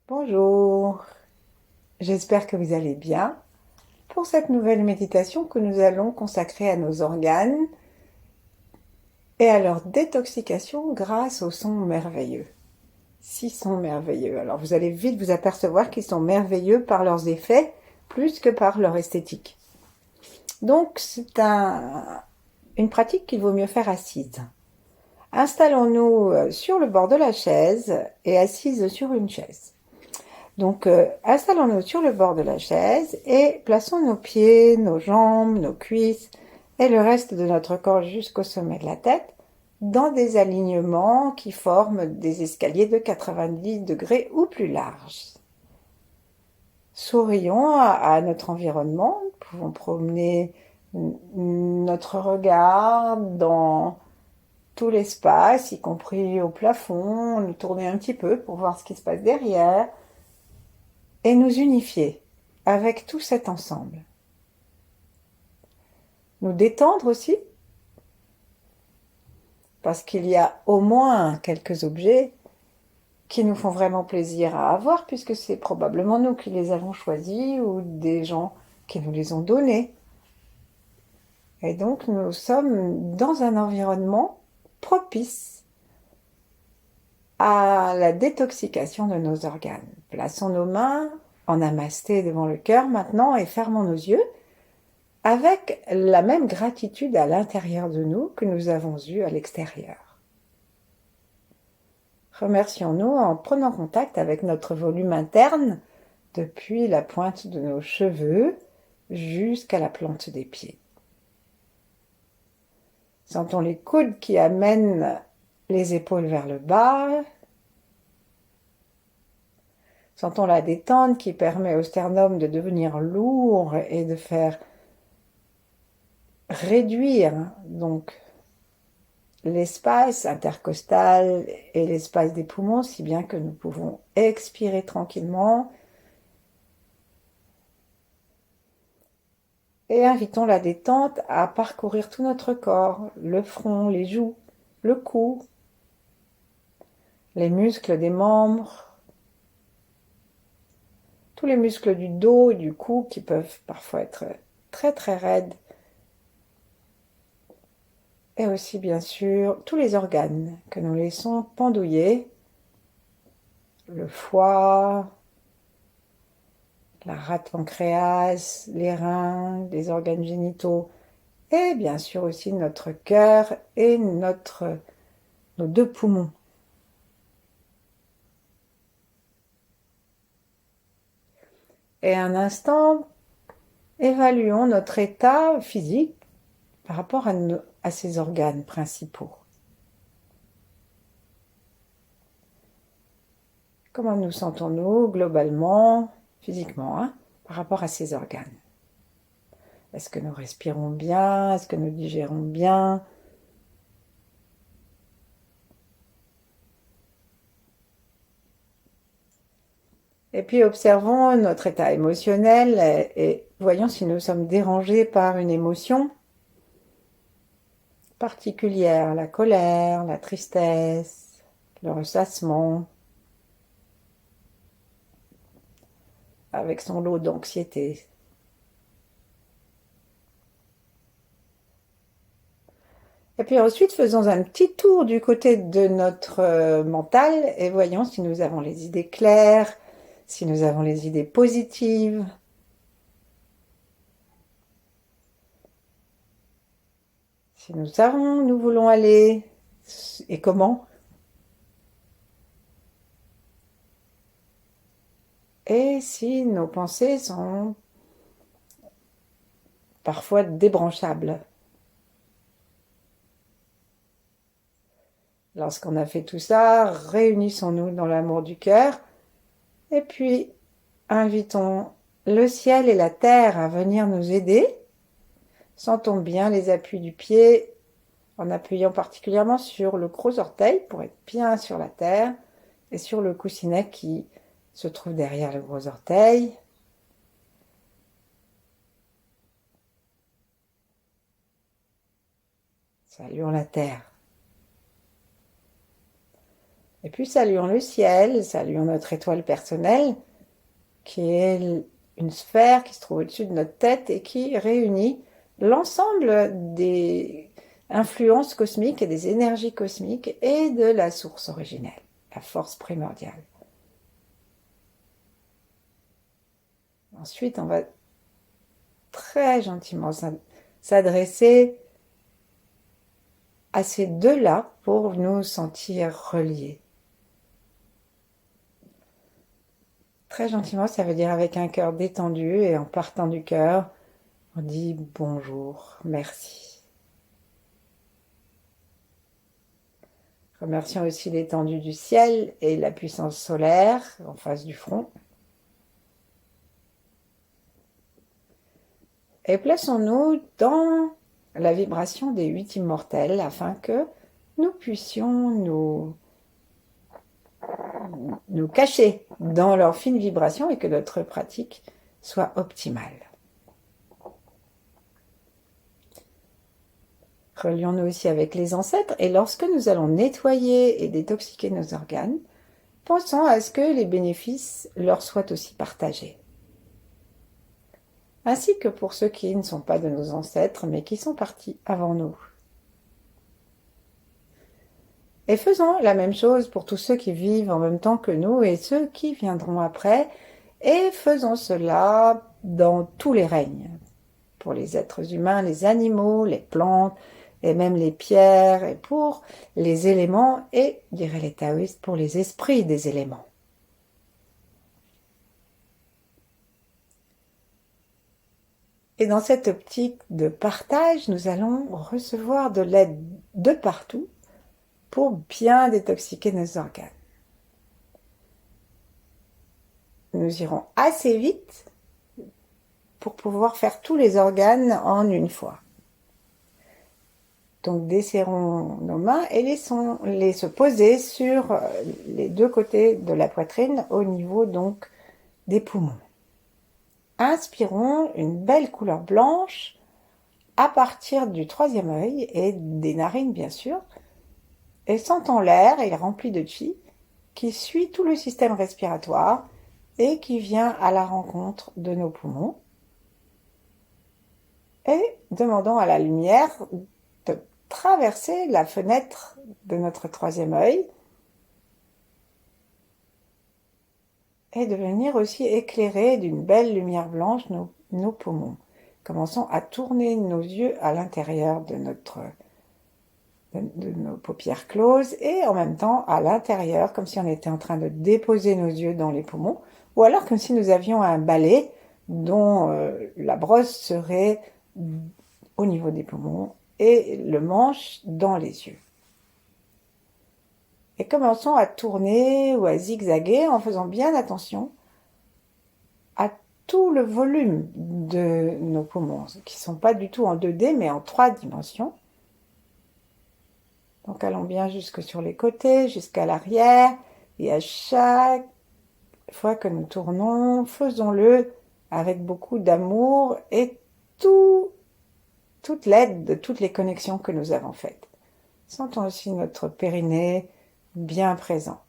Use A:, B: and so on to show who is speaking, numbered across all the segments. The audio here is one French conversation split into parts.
A: Bonjour, j'espère que vous allez bien pour cette nouvelle méditation que nous allons consacrer à nos organes et à leur détoxication grâce aux sons merveilleux. 6 sons merveilleux. Alors vous allez vite vous apercevoir qu'ils sont merveilleux par leurs effets plus que par leur esthétique. Donc c'est une pratique qu'il vaut mieux faire assise. Installons-nous sur le bord de la chaise et assises sur une chaise. Donc, installons-nous sur le bord de la chaise et plaçons nos pieds, nos jambes, nos cuisses et le reste de notre corps jusqu'au sommet de la tête dans des alignements qui forment des escaliers de 90 degrés ou plus larges. Sourions à notre environnement, nous pouvons promener notre regard dans tout l'espace, y compris au plafond, nous tourner un petit peu pour voir ce qui se passe derrière, et nous unifier avec tout cet ensemble. Nous détendre aussi, parce qu'il y a au moins quelques objets qui nous font vraiment plaisir à avoir, puisque c'est probablement nous qui les avons choisis ou des gens qui nous les ont donnés. Et donc nous sommes dans un environnement propice à la détoxication de nos organes. Plaçons nos mains en namasté devant le cœur maintenant et fermons nos yeux avec la même gratitude à l'intérieur de nous que nous avons eue à l'extérieur. Remercions-nous en prenant contact avec notre volume interne depuis la pointe de nos cheveux jusqu'à la plante des pieds. Sentons les coudes qui amènent les épaules vers le bas. Sentons la détente qui permet au sternum de devenir lourd et de faire réduire donc l'espace intercostal et l'espace des poumons, si bien que nous pouvons expirer tranquillement. Et invitons la détente à parcourir tout notre corps, le front, les joues, le cou, les muscles des membres, tous les muscles du dos et du cou qui peuvent parfois être très très raides. Et aussi bien sûr tous les organes que nous laissons pendouiller, le foie, la rate pancréas, les reins, les organes génitaux, et bien sûr aussi notre cœur et nos 2 poumons. Et un instant, évaluons notre état physique par rapport à ces organes principaux. Comment nous sentons-nous globalement, physiquement, par rapport à ces organes? Est-ce que nous respirons bien? Est-ce que nous digérons bien? Et puis observons notre état émotionnel et voyons si nous sommes dérangés par une émotion particulière, la colère, la tristesse, le ressassement, avec son lot d'anxiété. Et puis ensuite, faisons un petit tour du côté de notre mental et voyons si nous avons les idées claires, si nous avons les idées positives. Si nous savons où nous voulons aller et comment. Et si nos pensées sont parfois débranchables. Lorsqu'on a fait tout ça, réunissons-nous dans l'amour du cœur et puis invitons le ciel et la terre à venir nous aider. Sentons bien les appuis du pied en appuyant particulièrement sur le gros orteil pour être bien sur la terre et sur le coussinet qui se trouve derrière le gros orteil. Saluons la terre. Et puis saluons le ciel, saluons notre étoile personnelle, qui est une sphère qui se trouve au-dessus de notre tête et qui réunit l'ensemble des influences cosmiques et des énergies cosmiques et de la source originelle, la force primordiale. Ensuite, on va très gentiment s'adresser à ces deux-là pour nous sentir reliés. Très gentiment, ça veut dire avec un cœur détendu et en partant du cœur, on dit bonjour, merci. Remercions aussi l'étendue du ciel et la puissance solaire en face du front. Et plaçons-nous dans la vibration des 8 immortels afin que nous puissions nous cacher dans leur fine vibration et que notre pratique soit optimale. Relions-nous aussi avec les ancêtres et lorsque nous allons nettoyer et détoxiquer nos organes, pensons à ce que les bénéfices leur soient aussi partagés. Ainsi que pour ceux qui ne sont pas de nos ancêtres mais qui sont partis avant nous. Et faisons la même chose pour tous ceux qui vivent en même temps que nous et ceux qui viendront après, et faisons cela dans tous les règnes, pour les êtres humains, les animaux, les plantes, et même les pierres, et pour les éléments, et, diraient les taoïstes, pour les esprits des éléments. Et dans cette optique de partage, nous allons recevoir de l'aide de partout pour bien détoxiquer nos organes. Nous irons assez vite pour pouvoir faire tous les organes en une fois. Donc desserrons nos mains et laissons-les se poser sur les deux côtés de la poitrine au niveau donc des poumons. Inspirons une belle couleur blanche à partir du troisième œil et des narines bien sûr, et sentons l'air et rempli de chi qui suit tout le système respiratoire et qui vient à la rencontre de nos poumons. Et demandons à la lumière de traverser la fenêtre de notre troisième œil et de venir aussi éclairer d'une belle lumière blanche nos poumons. Commençons à tourner nos yeux à l'intérieur de nos paupières closes et en même temps à l'intérieur, comme si on était en train de déposer nos yeux dans les poumons, ou alors comme si nous avions un balai dont la brosse serait au niveau des poumons et le manche dans les yeux. Et commençons à tourner ou à zigzaguer en faisant bien attention à tout le volume de nos poumons, qui ne sont pas du tout en 2D mais en 3 dimensions. Donc allons bien jusque sur les côtés, jusqu'à l'arrière, et à chaque fois que nous tournons, faisons-le avec beaucoup d'amour et toute l'aide de toutes les connexions que nous avons faites. Sentons aussi notre périnée bien présent.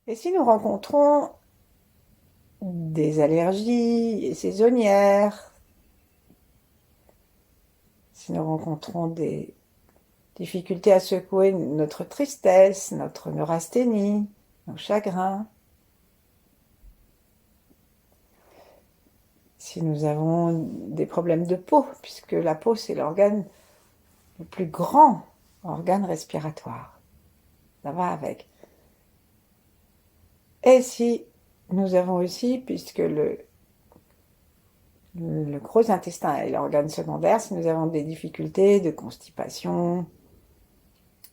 A: Et si nous rencontrons des allergies saisonnières, si nous rencontrons des difficultés à secouer notre tristesse, notre neurasthénie, nos chagrins, si nous avons des problèmes de peau, puisque la peau c'est l'organe le plus grand organe respiratoire. Ça va avec. Et si nous avons aussi, puisque le gros intestin est l'organe secondaire, si nous avons des difficultés de constipation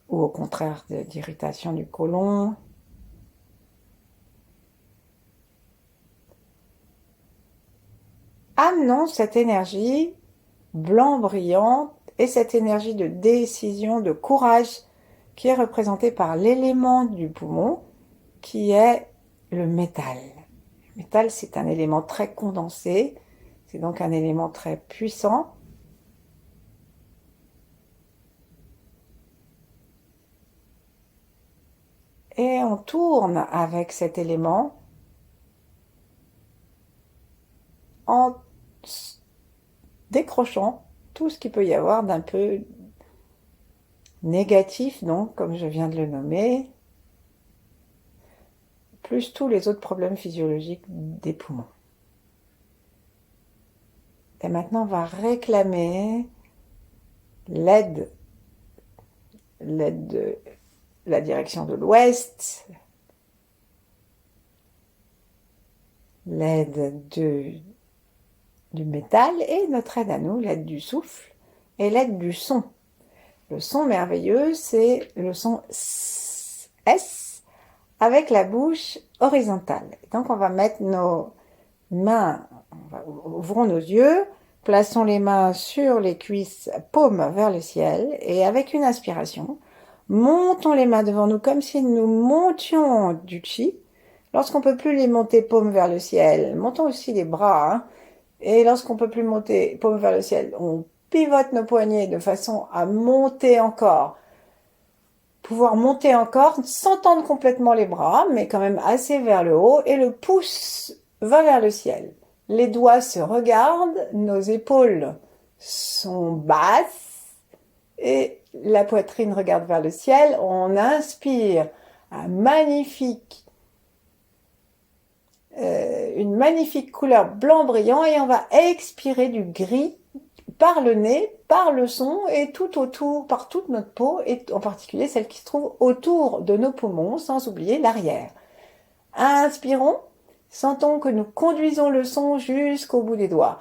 A: ou au contraire d'irritation du côlon, amenons cette énergie blanc brillante et cette énergie de décision, de courage qui est représentée par l'élément du poumon qui est le métal. Le métal, c'est un élément très condensé, c'est donc un élément très puissant. et on tourne avec cet élément en décrochant tout ce qu'il peut y avoir d'un peu négatif, donc, comme je viens de le nommer, plus tous les autres problèmes physiologiques des poumons. Et maintenant, on va réclamer l'aide de la direction de l'ouest, l'aide du métal et notre aide à nous, l'aide du souffle et l'aide du son. Le son merveilleux, c'est le son S avec la bouche horizontale. Donc on va mettre nos mains, ouvrons nos yeux, plaçons les mains sur les cuisses, paumes vers le ciel, et avec une inspiration, montons les mains devant nous comme si nous montions du chi. Lorsqu'on peut plus les monter paumes vers le ciel, montons aussi les bras, hein. Et lorsqu'on peut plus monter paumes vers le ciel, on pivote nos poignets de façon à monter encore. Pouvoir monter encore sans tendre complètement les bras, mais quand même assez vers le haut, et le pouce va vers le ciel. Les doigts se regardent, nos épaules sont basses, et la poitrine regarde vers le ciel. On inspire une magnifique couleur blanc brillant, et on va expirer du gris par le nez, par le son et tout autour, par toute notre peau, et en particulier celle qui se trouve autour de nos poumons, sans oublier l'arrière. Inspirons, sentons que nous conduisons le son jusqu'au bout des doigts.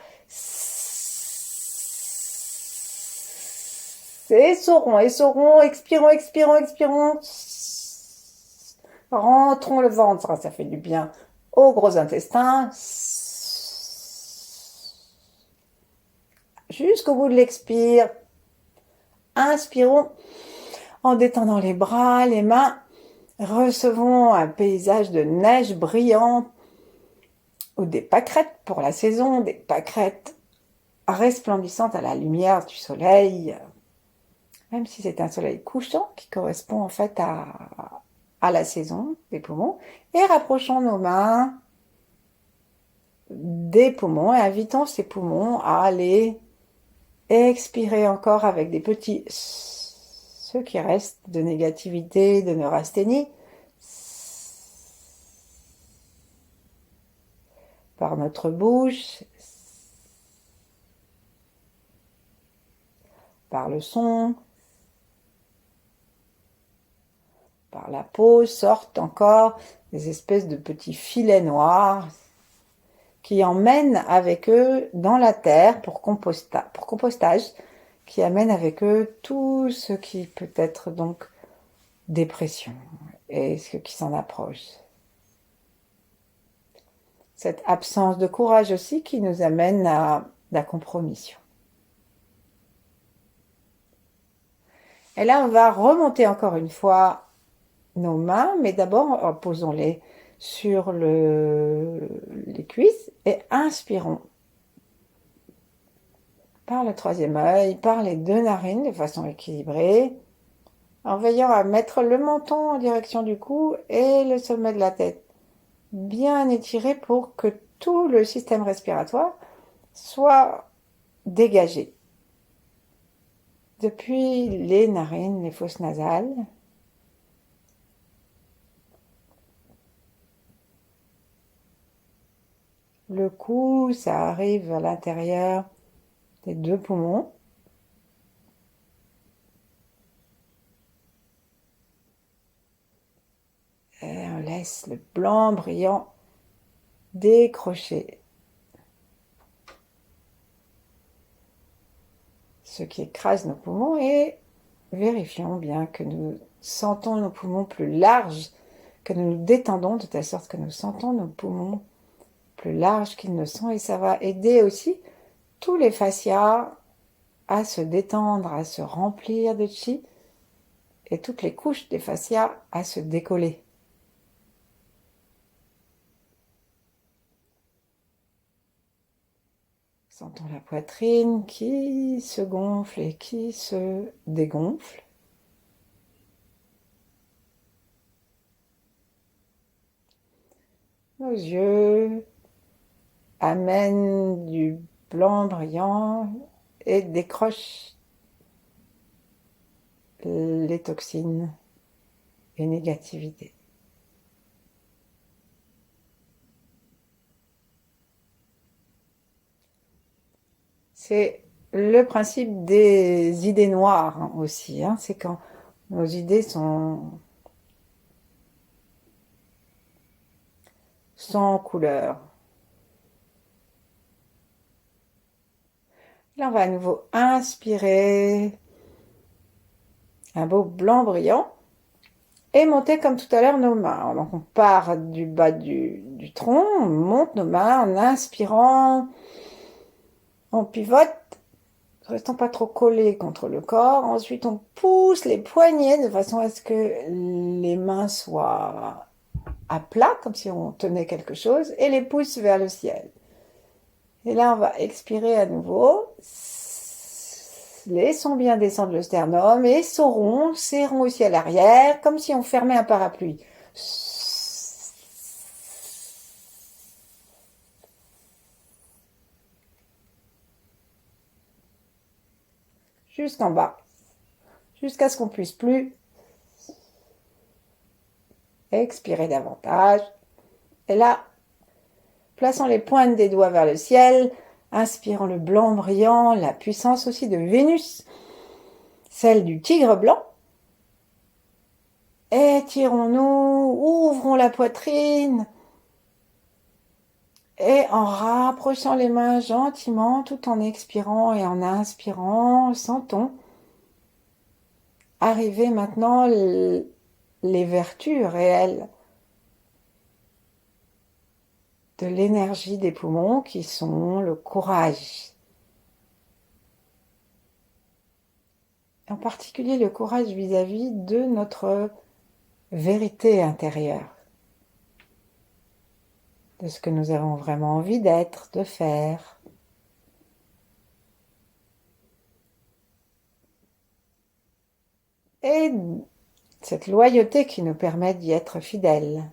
A: Essorons, essorons, expirons, expirons, expirons. Rentrons le ventre, ça fait du bien au gros intestin. Jusqu'au bout de l'expire. Inspirons en détendant les bras, les mains. Recevons un paysage de neige brillant ou des pâquerettes pour la saison, des pâquerettes resplendissantes à la lumière du soleil, même si c'est un soleil couchant qui correspond en fait à la saison des poumons. Et rapprochons nos mains des poumons et invitons ces poumons à aller expirer encore avec des petits ce qui reste de négativité, de neurasthénie, par notre bouche, par le son, par la peau, sortent encore des espèces de petits filets noirs qui emmènent avec eux dans la terre pour compostage, qui amènent avec eux tout ce qui peut être donc dépression et ce qui s'en approche. Cette absence de courage aussi qui nous amène à la compromission. Et là, on va remonter encore une fois nos mains, mais d'abord, posons-les sur les cuisses et inspirons par le troisième œil, par les deux narines de façon équilibrée, en veillant à mettre le menton en direction du cou et le sommet de la tête bien étiré pour que tout le système respiratoire soit dégagé. Depuis les narines, les fosses nasales, le cou, ça arrive à l'intérieur des deux poumons. Et on laisse le blanc brillant décrocher ce qui écrase nos poumons, et vérifions bien que nous sentons nos poumons plus larges, que nous nous détendons de telle sorte que nous sentons nos poumons plus larges qu'ils ne sont, et ça va aider aussi tous les fascias à se détendre, à se remplir de chi, et toutes les couches des fascias à se décoller. Sentons la poitrine qui se gonfle et qui se dégonfle. Nos yeux amènent du blanc brillant et décrochent les toxines et négativité. C'est le principe des idées noires aussi, hein. C'est quand nos idées sont sans couleur. Là, on va à nouveau inspirer un beau blanc brillant et monter comme tout à l'heure nos mains. Donc on part du bas du tronc, on monte nos mains en inspirant, on pivote, restons pas trop collés contre le corps. Ensuite on pousse les poignets de façon à ce que les mains soient à plat, comme si on tenait quelque chose, et les pouces vers le ciel. Et là, on va expirer à nouveau. Laissons bien descendre le sternum et serrons aussi à l'arrière, comme si on fermait un parapluie. Jusqu'en bas, jusqu'à ce qu'on puisse plus expirer davantage. Et là, plaçons les pointes des doigts vers le ciel, inspirant le blanc brillant, la puissance aussi de Vénus, celle du tigre blanc. Étirons-nous, ouvrons la poitrine et en rapprochant les mains gentiment tout en expirant et en inspirant, sentons arriver maintenant les vertus réelles de l'énergie des poumons qui sont le courage. En particulier le courage vis-à-vis de notre vérité intérieure, de ce que nous avons vraiment envie d'être, de faire. Et cette loyauté qui nous permet d'y être fidèles.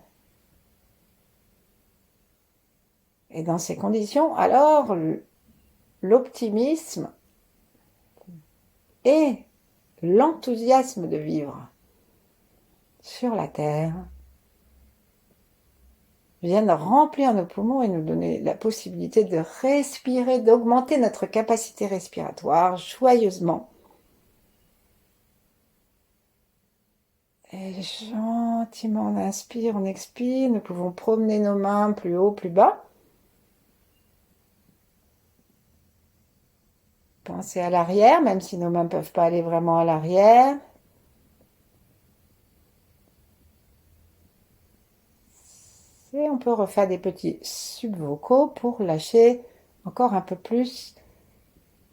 A: Et dans ces conditions, alors, l'optimisme et l'enthousiasme de vivre sur la Terre viennent remplir nos poumons et nous donner la possibilité de respirer, d'augmenter notre capacité respiratoire joyeusement. Et gentiment, on inspire, on expire. Nous pouvons promener nos mains plus haut, plus bas. Pensez à l'arrière, même si nos mains ne peuvent pas aller vraiment à l'arrière. Et on peut refaire des petits subvocaux pour lâcher encore un peu plus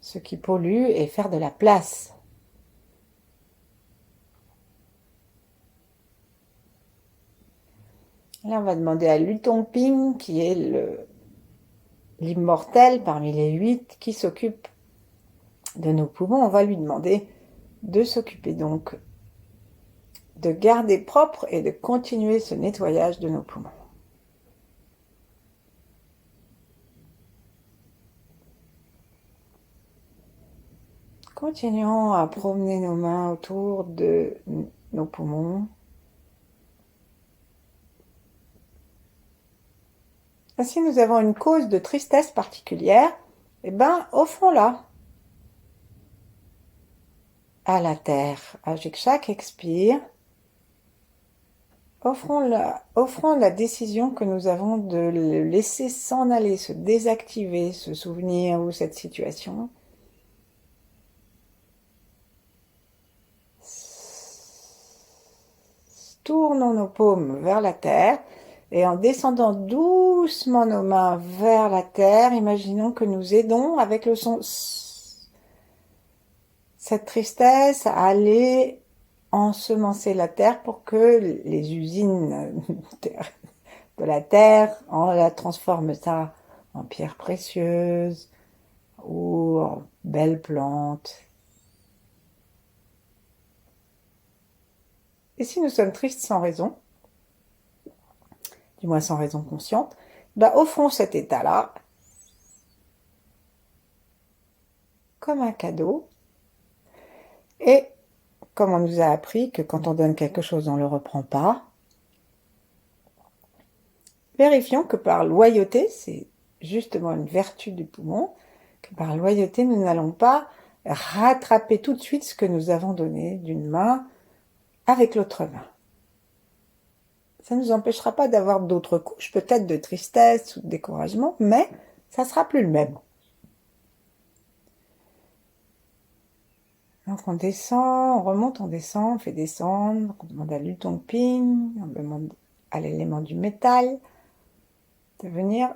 A: ce qui pollue et faire de la place. Là, on va demander à Lu Tongping, qui est l'immortel parmi les 8 qui s'occupe de nos poumons. On va lui demander de s'occuper donc de garder propre et de continuer ce nettoyage de nos poumons. Continuons à promener nos mains autour de nos poumons. Si nous avons une cause de tristesse particulière, eh ben, offrons-la à la terre. Avec chaque expire, offrons la décision que nous avons de le laisser s'en aller, se désactiver, ce souvenir ou cette situation. Tournons nos paumes vers la terre et en descendant doucement nos mains vers la terre, imaginons que nous aidons avec le son cette tristesse à aller ensemencer la terre pour que les usines de la terre la transforment ça en pierres précieuses ou en belles plantes. Et si nous sommes tristes sans raison, du moins sans raison consciente, bah, offrons cet état-là comme un cadeau. Et comme on nous a appris que quand on donne quelque chose, on ne le reprend pas, vérifions que par loyauté, c'est justement une vertu du poumon, que par loyauté, nous n'allons pas rattraper tout de suite ce que nous avons donné d'une main avec l'autre main. Ça ne nous empêchera pas d'avoir d'autres couches, peut-être de tristesse ou de découragement, mais ça sera plus le même. Donc on descend, on remonte, on descend, on fait descendre, on demande à Lu Tongping, on demande à l'élément du métal de venir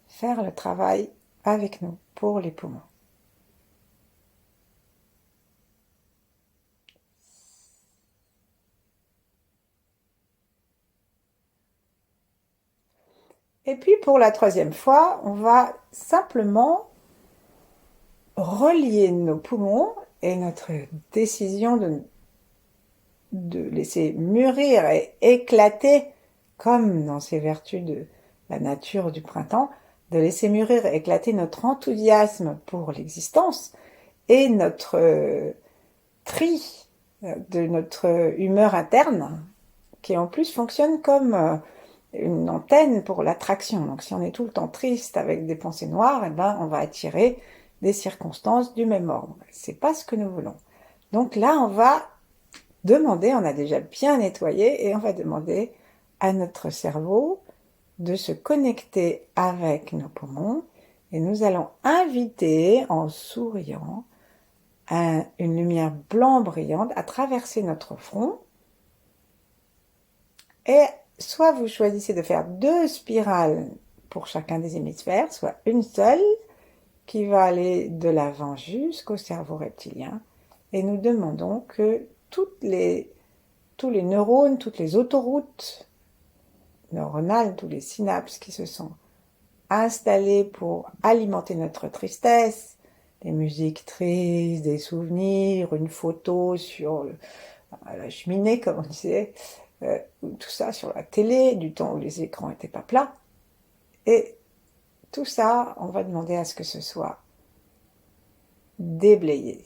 A: faire le travail avec nous pour les poumons. Et puis pour la troisième fois, on va simplement relier nos poumons et notre décision de laisser mûrir et éclater, comme dans ces vertus de la nature du printemps, de laisser mûrir et éclater notre enthousiasme pour l'existence et notre tri de notre humeur interne, qui en plus fonctionne comme une antenne pour l'attraction. Donc si on est tout le temps triste avec des pensées noires, eh ben, on va attirer des circonstances du même ordre. C'est pas ce que nous voulons. Donc là, on va demander, on a déjà bien nettoyé, et on va demander à notre cerveau de se connecter avec nos poumons, et nous allons inviter, en souriant, une lumière blanc brillante à traverser notre front, et soit vous choisissez de faire 2 spirales pour chacun des hémisphères, soit une seule qui va aller de l'avant jusqu'au cerveau reptilien, et nous demandons que tous les neurones, toutes les autoroutes neuronales, tous les synapses qui se sont installés pour alimenter notre tristesse, des musiques tristes, des souvenirs, une photo sur la cheminée, comme on disait, tout ça sur la télé, du temps où les écrans n'étaient pas plats. Et tout ça, on va demander à ce que ce soit déblayé.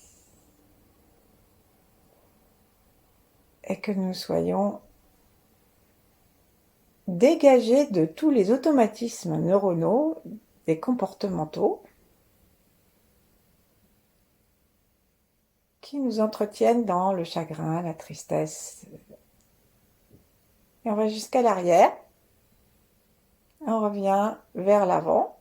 A: Et que nous soyons dégagés de tous les automatismes neuronaux et comportementaux qui nous entretiennent dans le chagrin, la tristesse. Et on va jusqu'à l'arrière. On revient vers l'avant.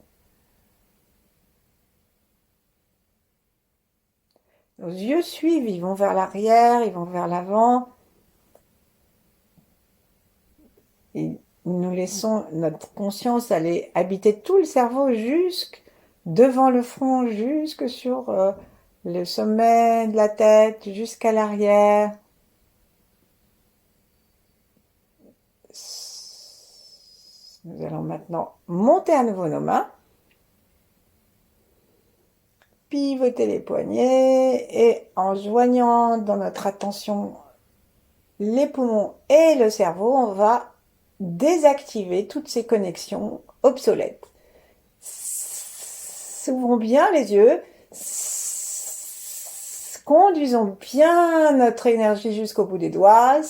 A: Nos yeux suivent, ils vont vers l'arrière, ils vont vers l'avant. Et nous laissons notre conscience aller habiter tout le cerveau jusque devant le front, jusque sur le sommet de la tête, jusqu'à l'arrière. Nous allons maintenant monter à nouveau nos mains, pivoter les poignets et en joignant dans notre attention les poumons et le cerveau, on va désactiver toutes ces connexions obsolètes. Ouvrons bien les yeux, conduisons bien notre énergie jusqu'au bout des doigts,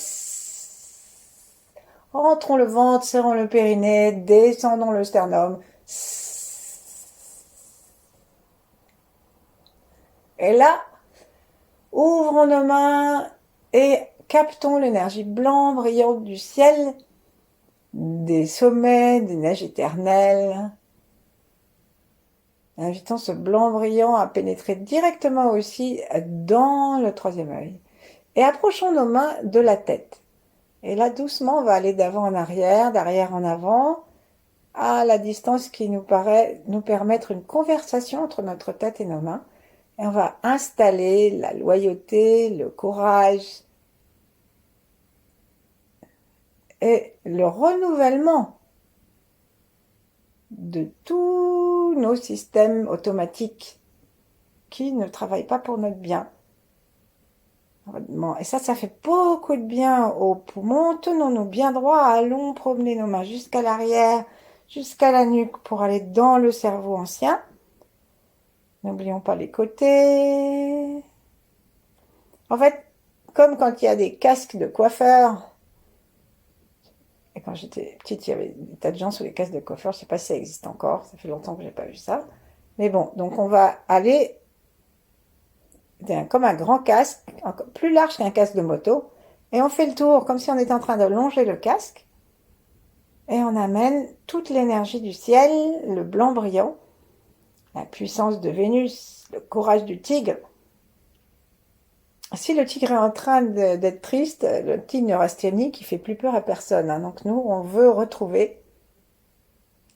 A: rentrons le ventre, serrons le périnée, descendons le sternum. Et là, ouvrons nos mains et captons l'énergie blanc brillante du ciel, des sommets, des neiges éternelles. Invitons ce blanc brillant à pénétrer directement aussi dans le troisième œil. Et approchons nos mains de la tête. Et là, doucement, on va aller d'avant en arrière, d'arrière en avant, à la distance qui nous paraît nous permettre une conversation entre notre tête et nos mains. Et on va installer la loyauté, le courage et le renouvellement de tous nos systèmes automatiques qui ne travaillent pas pour notre bien. Et ça fait beaucoup de bien aux poumons. Tenons-nous bien droit, allons promener nos mains jusqu'à l'arrière, jusqu'à la nuque pour aller dans le cerveau ancien. N'oublions pas les côtés. En fait, comme quand il y a des casques de coiffeurs, et quand j'étais petite, il y avait des tas de gens sous les casques de coiffeurs, je ne sais pas si ça existe encore, ça fait longtemps que je n'ai pas vu ça. Mais bon, donc on va aller comme un grand casque, plus large qu'un casque de moto, et on fait le tour comme si on était en train de longer le casque, et on amène toute l'énergie du ciel, le blanc brillant, la puissance de Vénus, le courage du tigre. Si le tigre est en train d'être triste, le tigre neurasthénique, il fait plus peur à personne, hein. Donc nous, on veut retrouver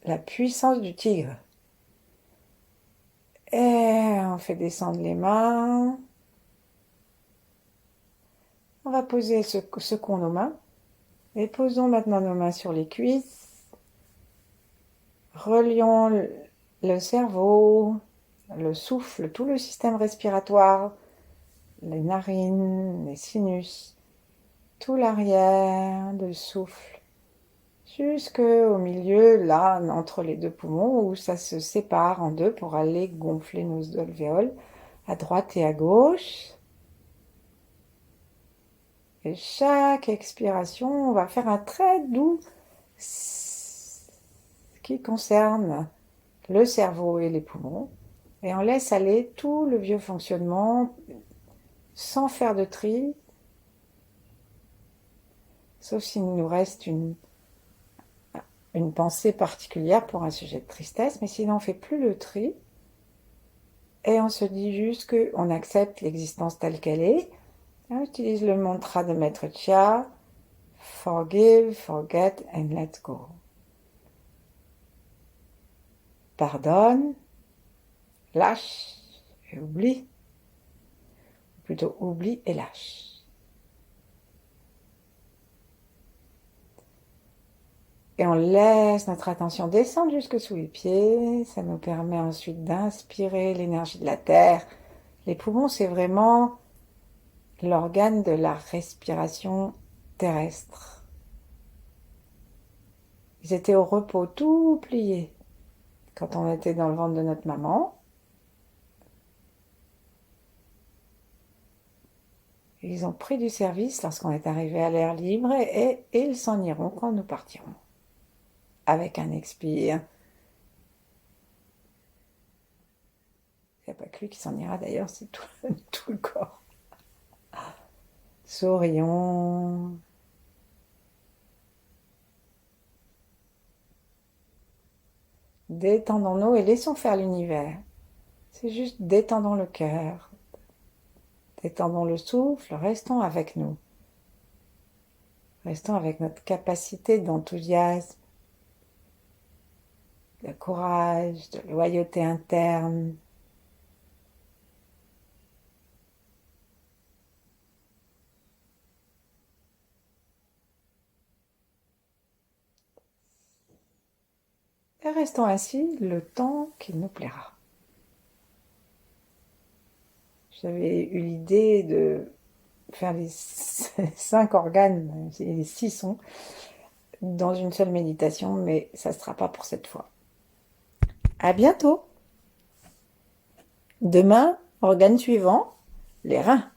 A: la puissance du tigre. Et on fait descendre les mains. On va poser secons nos mains. Et posons maintenant nos mains sur les cuisses. Relions le cerveau, le souffle, tout le système respiratoire, les narines, les sinus, tout l'arrière du souffle, jusqu'au milieu, là, entre les deux poumons, où ça se sépare en deux pour aller gonfler nos alvéoles à droite et à gauche. Et chaque expiration, on va faire un très doux qui concerne le cerveau et les poumons. Et on laisse aller tout le vieux fonctionnement sans faire de tri, sauf s'il nous reste une pensée particulière pour un sujet de tristesse, mais sinon on ne fait plus le tri et on se dit juste qu'on accepte l'existence telle qu'elle est. On utilise le mantra de Maître Chia, Forgive, forget and let go. Pardonne, lâche et oublie. Ou plutôt oublie et lâche. Et on laisse notre attention descendre jusque sous les pieds. Ça nous permet ensuite d'inspirer l'énergie de la terre. Les poumons, c'est vraiment l'organe de la respiration terrestre. Ils étaient au repos, tout pliés, quand on était dans le ventre de notre maman. Ils ont pris du service lorsqu'on est arrivé à l'air libre et ils s'en iront quand nous partirons. Avec un expire. Il n'y a pas que lui qui s'en ira d'ailleurs, c'est tout le corps. Sourions. Détendons-nous et laissons faire l'univers. C'est juste détendons le cœur. Détendons le souffle, restons avec nous. Restons avec notre capacité d'enthousiasme, de courage, de loyauté interne. Et restons ainsi le temps qu'il nous plaira. J'avais eu l'idée de faire les 5 organes, les 6 sons, dans une seule méditation, mais ça ne sera pas pour cette fois. À bientôt! Demain, organe suivant, les reins.